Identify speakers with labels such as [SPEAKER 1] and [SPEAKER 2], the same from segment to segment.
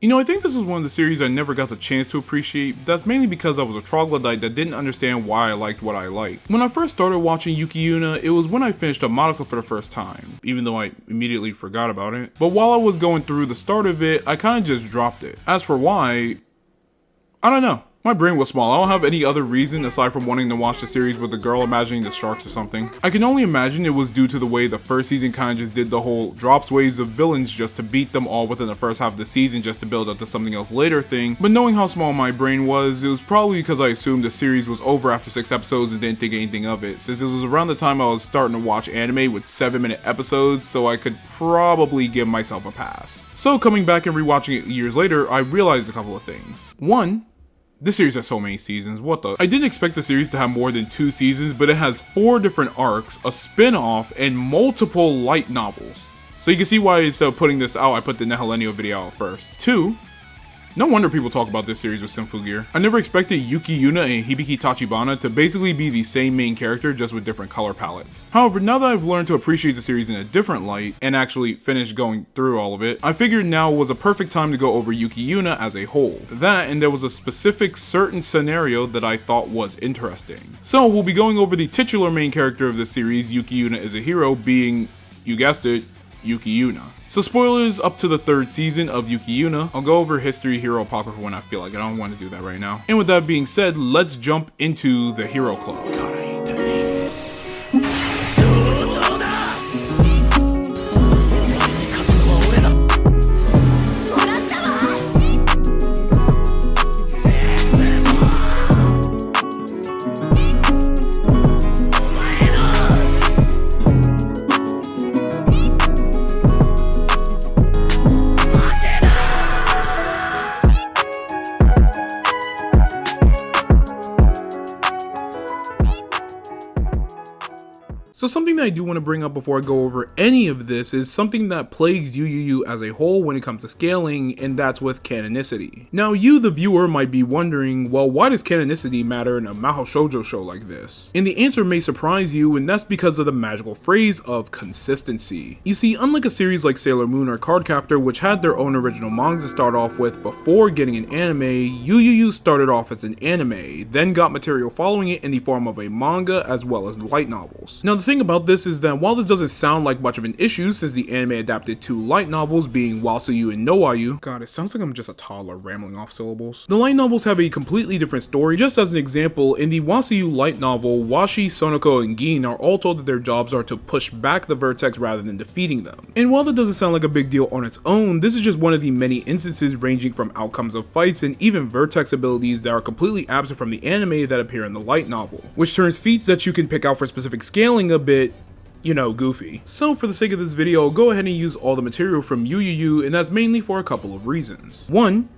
[SPEAKER 1] You know, I think this was one of the series I never got the chance to appreciate. That's mainly because I was a troglodyte that didn't understand why I liked what I liked. When I first started watching Yuki Yuna, it was when I finished a Madoka for the first time, even though I immediately forgot about it. But while I was going through the start of it, I kinda just dropped it. As for why, I don't know. My brain was small. I don't have any other reason aside from wanting to watch the series with the girl imagining the sharks or something. I can only imagine it was due to the way the first season kinda just did the whole drops waves of villains just to beat them all within the first half of the season just to build up to something else later thing. But knowing how small my brain was, it was probably because I assumed the series was over after 6 episodes and didn't think anything of it, since it was around the time I was starting to watch anime with 7-minute episodes, so I could probably give myself a pass. So coming back and rewatching it years later, I realized a couple of things. One, this series has so many seasons, what the? I didn't expect the series to have more than 2 seasons, but it has 4 different arcs, a spin-off, and multiple light novels. So you can see why instead of putting this out, I put the Nehelenio video out first. 2, no wonder people talk about this series with Sinful Gear. I never expected Yuki Yuna and Hibiki Tachibana to basically be the same main character just with different color palettes. However, now that I've learned to appreciate the series in a different light and actually finished going through all of it, I figured now was a perfect time to go over Yuki Yuna as a whole. That, and there was a specific certain scenario that I thought was interesting. So we'll be going over the titular main character of this series, Yuki Yuna is a hero, being, you guessed it, Yuki Yuna. So spoilers up to the 3rd season of Yuki Yuna. I'll go over history, hero, apocrypha when I feel like it. I don't want to do that right now. And with that being said, let's jump into the Hero Club. God, I hate that name. So something that I do want to bring up before I go over any of this is something that plagues YuYuYu as a whole when it comes to scaling, and that's with canonicity. Now you, the viewer, might be wondering, well, why does canonicity matter in a Mahou Shoujo show like this? And the answer may surprise you, and that's because of the magical phrase of consistency. You see, unlike a series like Sailor Moon or Cardcaptor, which had their own original mangas to start off with before getting an anime, YuYuYu started off as an anime, then got material following it in the form of a manga as well as light novels. Now the thing about this is that while this doesn't sound like much of an issue since the anime adapted 2 light novels being YuYuYu and YuYuYu, god, it sounds like I'm just a toddler rambling off syllables. The light novels have a completely different story. Just as an example, in the YuYuYu light novel, Washi, Sonoko, and Gin are all told that their jobs are to push back the vertex rather than defeating them. And while that doesn't sound like a big deal on its own, this is just one of the many instances ranging from outcomes of fights and even vertex abilities that are completely absent from the anime that appear in the light novel, which turns feats that you can pick out for specific scaling a bit, you know, goofy. So for the sake of this video, I'll go ahead and use all the material from YuYuYu, and that's mainly for a couple of reasons. 1,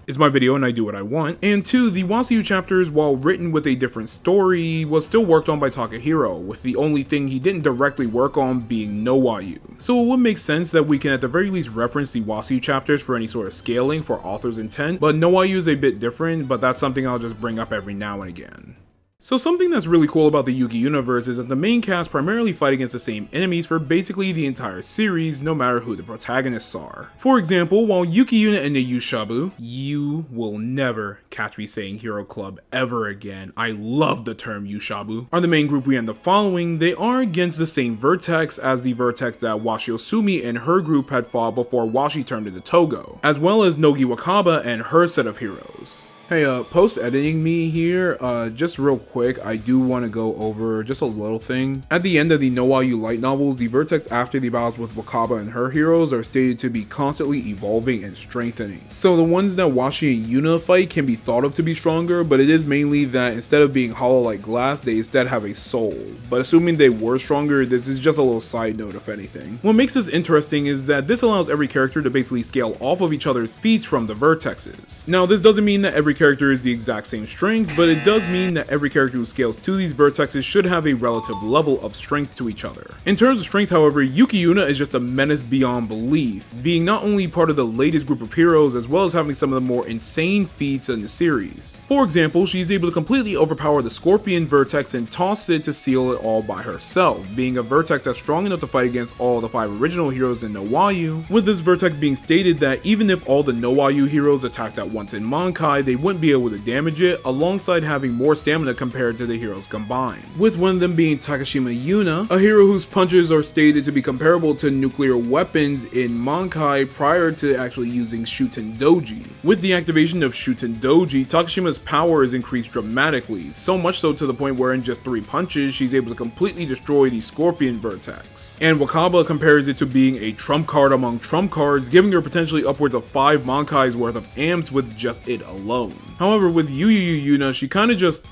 [SPEAKER 1] it's my video and I do what I want, and 2, the YuYuYu chapters, while written with a different story, was still worked on by Takahiro, with the only thing he didn't directly work on being YuYuYu. So it would make sense that we can at the very least reference the YuYuYu chapters for any sort of scaling for author's intent, but YuYuYu is a bit different, but that's something I'll just bring up every now and again. So something that's really cool about the Yuki universe is that the main cast primarily fight against the same enemies for basically the entire series, no matter who the protagonists are. For example, while Yuki Yuna and the Yushabu, you will never catch me saying Hero Club ever again, I love the term Yushabu, are the main group we end up following, they are against the same vertex as the vertex that Washi Osumi and her group had fought before Washi turned into Togo, as well as Nogi Wakaba and her set of heroes. Hey, post-editing me here, just real quick, I do want to go over just a little thing. At the end of the YuYuYu light novels, the vertex after the battles with Wakaba and her heroes are stated to be constantly evolving and strengthening. So the ones that Washi and Yuna fight can be thought of to be stronger, but it is mainly that instead of being hollow like glass, they instead have a soul. But assuming they were stronger, this is just a little side note if anything. What makes this interesting is that this allows every character to basically scale off of each other's feats from the vertexes. Now this doesn't mean that every every character is the exact same strength, but it does mean that every character who scales to these vertexes should have a relative level of strength to each other. In terms of strength, however, Yuki Yuna is just a menace beyond belief, being not only part of the latest group of heroes as well as having some of the more insane feats in the series. For example, she's able to completely overpower the Scorpion Vertex and toss it to seal it all by herself, being a vertex that's strong enough to fight against all the 5 original heroes in YuYuYu, with this vertex being stated that even if all the YuYuYu heroes attacked at once in Mankai, they wouldn't be able to damage it, alongside having more stamina compared to the heroes combined. With one of them being Takashima Yuna, a hero whose punches are stated to be comparable to nuclear weapons in Mankai prior to actually using Shuten Doji. With the activation of Shuten Doji, Takashima's power is increased dramatically, so much so to the point where in just 3 punches, she's able to completely destroy the Scorpion Vertex. And Wakaba compares it to being a trump card among trump cards, giving her potentially upwards of 5 Mankai's worth of amps with just it alone. However, with YuYuYu, she kinda just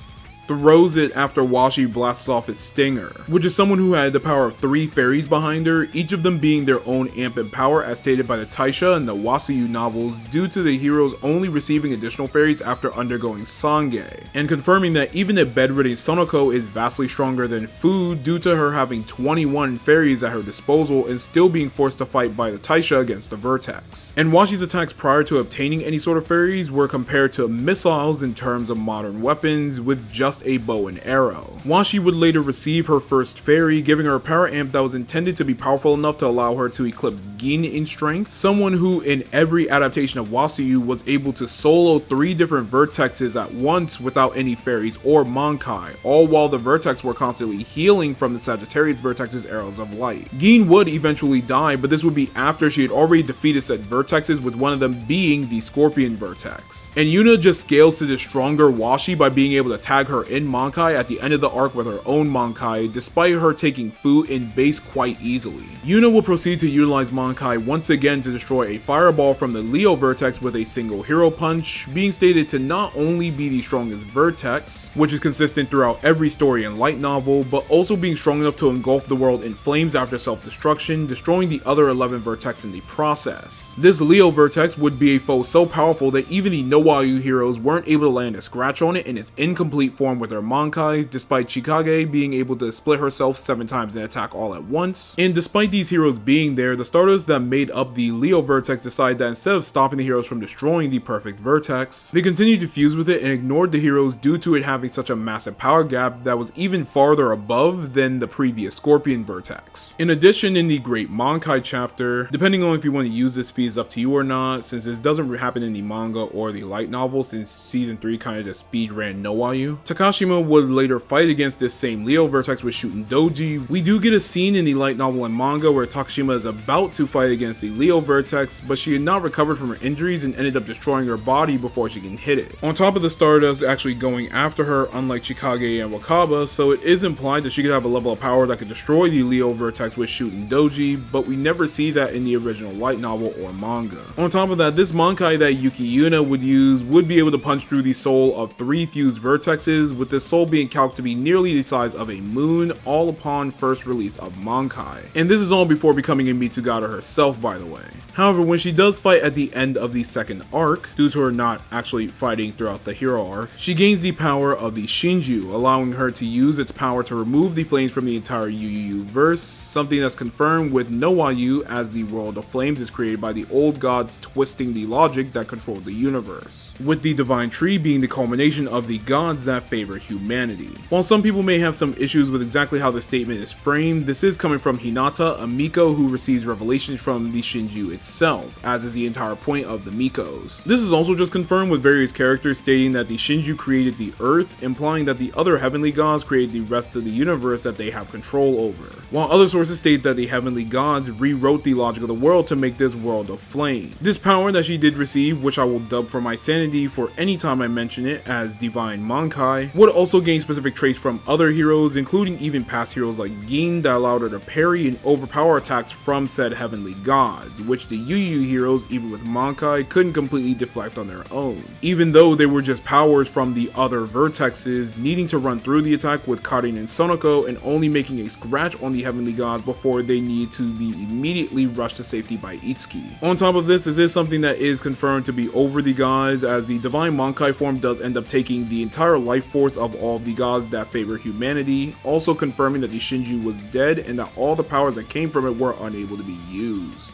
[SPEAKER 1] throws it after Washi blasts off his stinger, which is someone who had the power of 3 fairies behind her, each of them being their own amp and power as stated by the Taisha and the Wasayu novels, due to the heroes only receiving additional fairies after undergoing Sange, and confirming that even a bedridden Sonoko is vastly stronger than Fu due to her having 21 fairies at her disposal and still being forced to fight by the Taisha against the Vertex. And Washi's attacks prior to obtaining any sort of fairies were compared to missiles in terms of modern weapons, with just a bow and arrow. Washi would later receive her first fairy, giving her a power amp that was intended to be powerful enough to allow her to eclipse Gin in strength, someone who in every adaptation of Wasayu was able to solo 3 different vertexes at once without any fairies or Mankai, all while the vertex were constantly healing from the Sagittarius Vertex's arrows of light. Gin would eventually die, but this would be after she had already defeated said vertexes, with one of them being the Scorpion Vertex. And Yuna just scales to the stronger Washi by being able to tag her in Mankai at the end of the arc with her own Mankai, despite her taking Fu in base quite easily. Yuna will proceed to utilize Mankai once again to destroy a fireball from the Leo Vertex with a single hero punch, being stated to not only be the strongest vertex, which is consistent throughout every story and light novel, but also being strong enough to engulf the world in flames after self-destruction, destroying the other 11 vertex in the process. This Leo Vertex would be a foe so powerful that even the YuYuYu heroes weren't able to land a scratch on it in its incomplete form with their Mankai, despite Chikage being able to split herself 7 times and attack all at once. And despite these heroes being there, the starters that made up the Leo Vertex decided that instead of stopping the heroes from destroying the perfect vertex, they continued to fuse with it and ignored the heroes due to it having such a massive power gap that was even farther above than the previous Scorpion Vertex. In addition, in the Great Mankai chapter, depending on if you want to use this feat is up to you or not, since this doesn't happen in the manga or the light novel, since season 3 kind of just speed ran YuYuYu, Takashima would later fight against this same Leo Vertex with Shuten Doji. We do get a scene in the light novel and manga where Takashima is about to fight against the Leo Vertex, but she had not recovered from her injuries and ended up destroying her body before she can hit it. On top of the Stardust actually going after her, unlike Chikage and Wakaba, so it is implied that she could have a level of power that could destroy the Leo Vertex with Shuten Doji, but we never see that in the original light novel or manga. On top of that, this Mankai that Yuki Yuna would use would be able to punch through the soul of 3 fused vertexes, with this soul being calculated to be nearly the size of a moon, all upon first release of Mankai. And this is all before becoming a Mitsugata herself, by the way. However, when she does fight at the end of the second arc, due to her not actually fighting throughout the hero arc, she gains the power of the Shinju, allowing her to use its power to remove the flames from the entire YuYuYu verse, something that's confirmed with YuYuYu, as the world of flames is created by the old gods twisting the logic that controlled the universe, with the divine tree being the culmination of the gods that favor humanity. While some people may have some issues with exactly how the statement is framed, this is coming from Hinata, a Miko who receives revelations from the Shinju itself, as is the entire point of the Mikos. This is also just confirmed with various characters stating that the Shinju created the earth, implying that the other heavenly gods created the rest of the universe that they have control over, while other sources state that the heavenly gods rewrote the logic of the world to make this world of flame. This power that she did receive, which I will dub for my sanity for any time I mention it as Divine Mankai, Mankai would also gain specific traits from other heroes, including even past heroes like Gin that allowed her to parry and overpower attacks from said heavenly gods, which the YuYuYu heroes, even with Mankai, couldn't completely deflect on their own, even though they were just powers from the other vertexes, needing to run through the attack with Karin and Sonoko and only making a scratch on the heavenly gods before they need to be immediately rushed to safety by Itsuki. On top of this is something that is confirmed to be over the gods, as the divine Mankai form does end up taking the entire life force of all of the gods that favor humanity, also confirming that the Shinju was dead and that all the powers that came from it were unable to be used.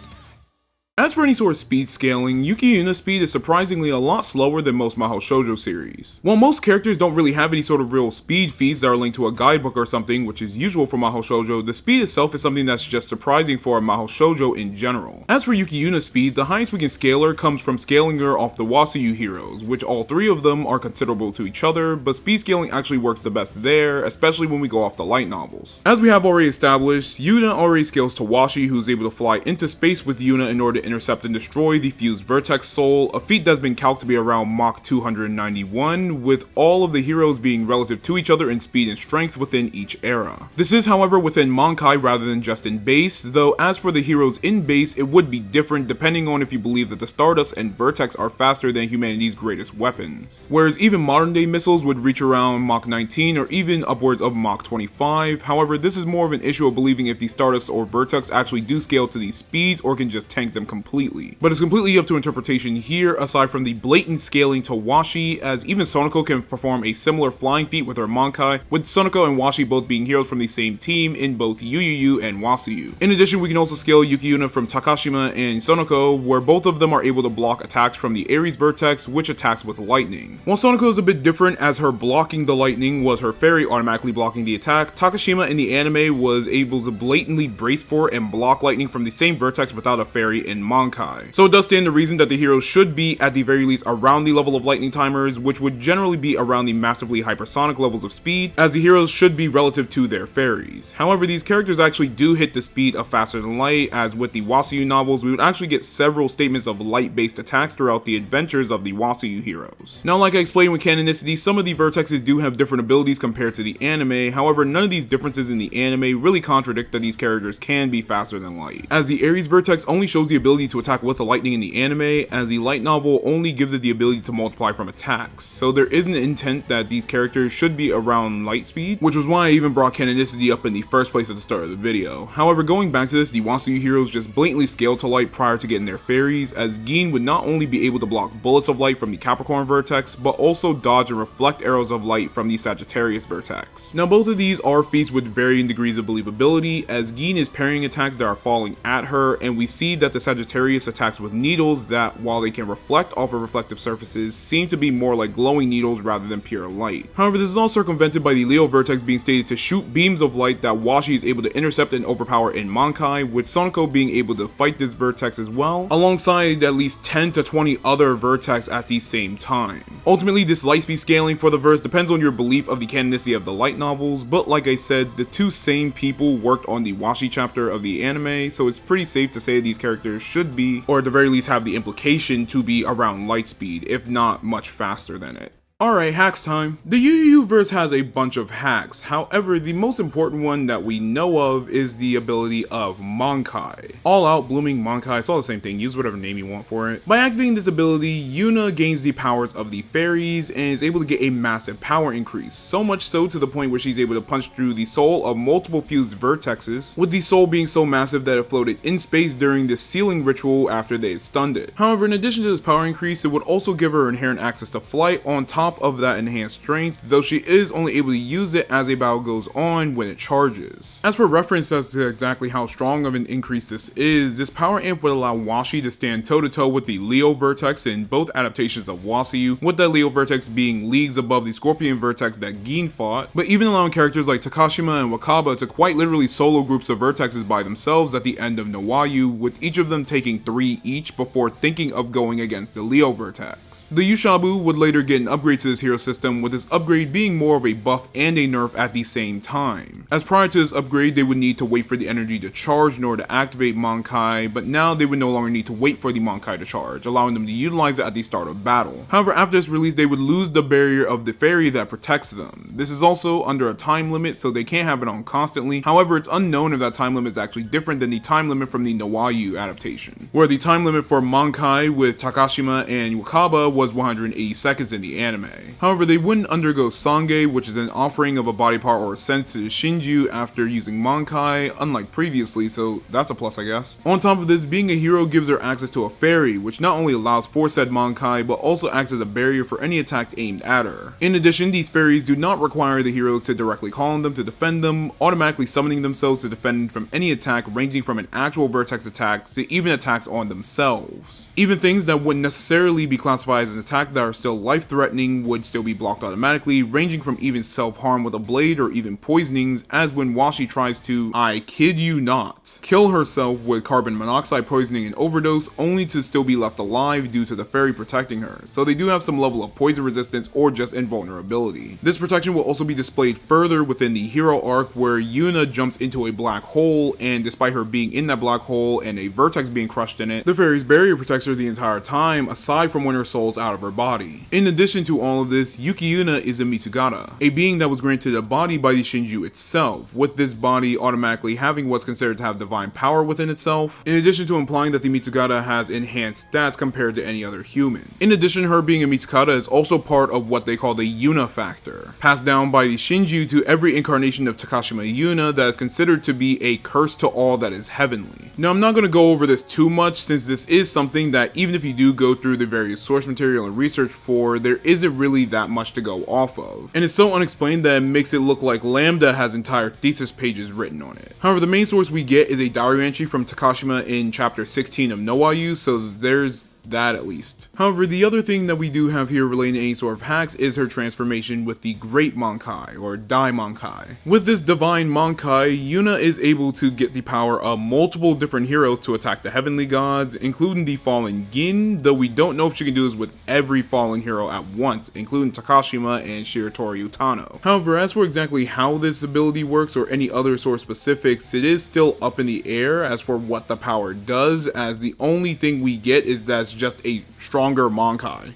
[SPEAKER 1] As for any sort of speed scaling, Yuki Yuna's speed is surprisingly a lot slower than most Mahou Shoujo series. While most characters don't really have any sort of real speed feats that are linked to a guidebook or something, which is usual for Mahou Shoujo, the speed itself is something that's just surprising for a Mahou Shoujo in general. As for Yuki Yuna's speed, the highest we can scale her comes from scaling her off the YuYuYu heroes, which all three of them are considerable to each other, but speed scaling actually works the best there, especially when we go off the light novels. As we have already established, Yuna already scales to Washi, who's able to fly into space with Yuna in order to intercept and destroy the fused vertex soul, a feat that's been calculated to be around Mach 291, with all of the heroes being relative to each other in speed and strength within each era. This is however within Mankai rather than just in base, though as for the heroes in base, it would be different depending on if you believe that the Stardust and Vertex are faster than humanity's greatest weapons. Whereas even modern day missiles would reach around Mach 19 or even upwards of Mach 25, however this is more of an issue of believing if the Stardust or Vertex actually do scale to these speeds or can just tank them completely. But it's completely up to interpretation here, aside from the blatant scaling to Washi, as even Sonoko can perform a similar flying feat with her Mankai, with Sonoko and Washi both being heroes from the same team in both YuYuYu and WASUYU. In addition, we can also scale Yuki Yuna from Takashima and Sonoko, where both of them are able to block attacks from the Ares Vertex, which attacks with lightning. While Sonoko is a bit different, as her blocking the lightning was her fairy automatically blocking the attack, Takashima in the anime was able to blatantly brace for and block lightning from the same vertex without a fairy in Mankai. So it does stand to reason that the heroes should be at the very least around the level of lightning timers, which would generally be around the massively hypersonic levels of speed, as the heroes should be relative to their fairies. However, these characters actually do hit the speed of faster than light, as with the WASUYU novels, we would actually get several statements of light-based attacks throughout the adventures of the WASUYU heroes. Now, like I explained with Canonicity, some of the vertexes do have different abilities compared to the anime, however, none of these differences in the anime really contradict that these characters can be faster than light, as the Ares Vertex only shows the ability to attack with the lightning in the anime, as the light novel only gives it the ability to multiply from attacks, so there is an intent that these characters should be around light speed, which was why I even brought Canonicity up in the first place at the start of the video. However, going back to this, the WASUYU heroes just blatantly scale to light prior to getting their fairies, as Gin would not only be able to block bullets of light from the Capricorn Vertex, but also dodge and reflect arrows of light from the Sagittarius Vertex. Now both of these are feats with varying degrees of believability, as Gin is parrying attacks that are falling at her, and we see that the Sagittarius attacks with needles that, while they can reflect off of reflective surfaces, seem to be more like glowing needles rather than pure light. However, this is all circumvented by the Leo Vertex being stated to shoot beams of light that Washi is able to intercept and overpower in Mankai, with Sonoko being able to fight this vertex as well, alongside at least 10 to 20 other vertex at the same time. Ultimately, this light speed scaling for the verse depends on your belief of the canonicity of the light novels, but like I said, the two same people worked on the Washi chapter of the anime, so it's pretty safe to say these characters should be, or at the very least have the implication to be around light speed, if not much faster than it. Alright, hacks time. The YuYuYu verse has a bunch of hacks, however the most important one that we know of is the ability of Mankai. All out blooming Mankai, it's all the same thing, use whatever name you want for it. By activating this ability, Yuna gains the powers of the fairies and is able to get a massive power increase, so much so to the point where she's able to punch through the soul of multiple fused vertexes, with the soul being so massive that it floated in space during the sealing ritual after they had stunned it. However, in addition to this power increase, it would also give her inherent access to flight on top of that enhanced strength, though she is only able to use it as a battle goes on when it charges. As for reference as to exactly how strong of an increase this is, this power amp would allow Washi to stand toe to toe with the Leo Vertex in both adaptations of WASUYU, with that Leo Vertex being leagues above the Scorpion Vertex that Gin fought, but even allowing characters like Takashima and Wakaba to quite literally solo groups of vertexes by themselves at the end of Nowayu, with each of them taking 3 each before thinking of going against the Leo Vertex. The Yushabu would later get an upgrade upgrade to this hero system, with this upgrade being more of a buff and a nerf at the same time. As prior to this upgrade, they would need to wait for the energy to charge in order to activate Monkai, but now they would no longer need to wait for the Monkai to charge, allowing them to utilize it at the start of battle. However, after this release, they would lose the barrier of the fairy that protects them. This is also under a time limit, so they can't have it on constantly. However, it's unknown if that time limit is actually different than the time limit from the YuYuYu adaptation, where the time limit for Monkai with Takashima and Wakaba was 180 seconds in the anime. However, they wouldn't undergo Sange, which is an offering of a body part or a sense to Shinju after using Monkai, unlike previously, so that's a plus, I guess. On top of this, being a hero gives her access to a fairy, which not only allows for said Monkai, but also acts as a barrier for any attack aimed at her. In addition, these fairies do not require the heroes to directly call on them to defend them, automatically summoning themselves to defend from any attack ranging from an actual vertex attack to even attacks on themselves. Even things that wouldn't necessarily be classified as an attack that are still life-threatening would still be blocked automatically, ranging from even self-harm with a blade or even poisonings, as when Washi tries to, I kid you not, kill herself with carbon monoxide poisoning and overdose, only to still be left alive due to the fairy protecting her, so they do have some level of poison resistance or just invulnerability. This protection will also be displayed further within the hero arc, where Yuna jumps into a black hole, and despite her being in that black hole and a vertex being crushed in it, the fairy's barrier protects her the entire time, aside from when her soul's out of her body. In addition to all of this, Yuki Yuna is a Mitsugata, a being that was granted a body by the Shinju itself, with this body automatically having what's considered to have divine power within itself, in addition to implying that the Mitsugata has enhanced stats compared to any other human. In addition, her being a Mitsugata is also part of what they call the Yuna factor, passed down by the Shinju to every incarnation of Takashima Yuna that is considered to be a curse to all that is heavenly. Now, I'm not going to go over this too much, since this is something that even if you do go through the various source material and research for, there isn't really that much to go off of, and it's so unexplained that it makes it look like Lambda has entire thesis pages written on it. However, the main source we get is a diary entry from Takashima in chapter 16 of YuYuYu, so there's that at least. However, the other thing that we do have here relating to any sort of hacks is her transformation with the Great Monkai, or Dai Monkai. With this Divine Monkai, Yuna is able to get the power of multiple different heroes to attack the heavenly gods, including the fallen Gin, though we don't know if she can do this with every fallen hero at once, including Takashima and Shiratori Utano. However, as for exactly how this ability works or any other source specifics, it is still up in the air as for what the power does, as the only thing we get is that it's just a stronger Monkai.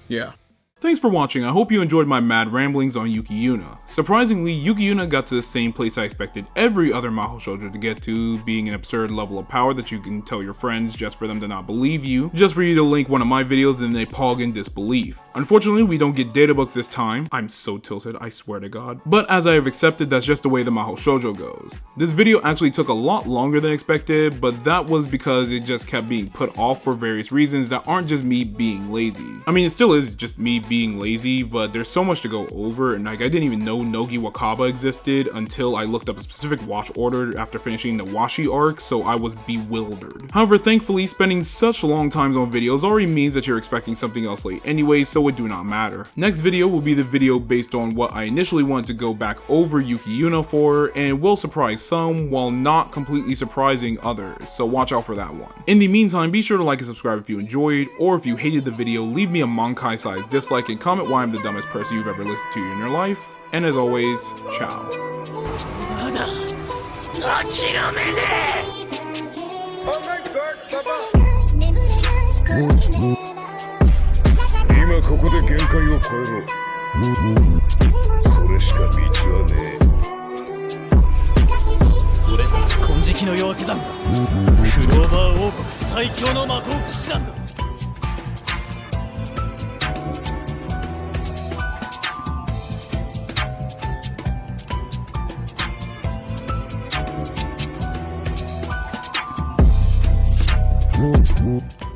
[SPEAKER 1] Yeah. Thanks for watching. I hope you enjoyed my mad ramblings on Yuki Yuna. Surprisingly, Yuki Yuna got to the same place I expected every other Mahou Shoujo to get to, being an absurd level of power that you can tell your friends just for them to not believe you, just for you to link one of my videos and they pog in disbelief. Unfortunately, we don't get data books this time. I'm so tilted, I swear to God. But as I have accepted, that's just the way the Mahou Shoujo goes. This video actually took a lot longer than expected, but that was because it just kept being put off for various reasons that aren't just me being lazy. I mean, it still is just me being lazy, but there's so much to go over, and like I didn't even know Nogi Wakaba existed until I looked up a specific watch order after finishing the Washi arc, so I was bewildered. However, thankfully, spending such long times on videos already means that you're expecting something else late anyway, so it do not matter. Next video will be the video based on what I initially wanted to go back over Yuki Yuna for, and will surprise some while not completely surprising others, so watch out for that one. In the meantime, be sure to like and subscribe if you enjoyed, or if you hated the video, leave me a Monkai sized dislike and comment why I'm the dumbest person you've ever listened to in your life, and as always, ciao.
[SPEAKER 2] 今ここで限界を超えろ。それしか道はねえ。俺たち金色の夜明け団だ。クローバー王国最強の魔法騎士団だ。Whoop, whoop.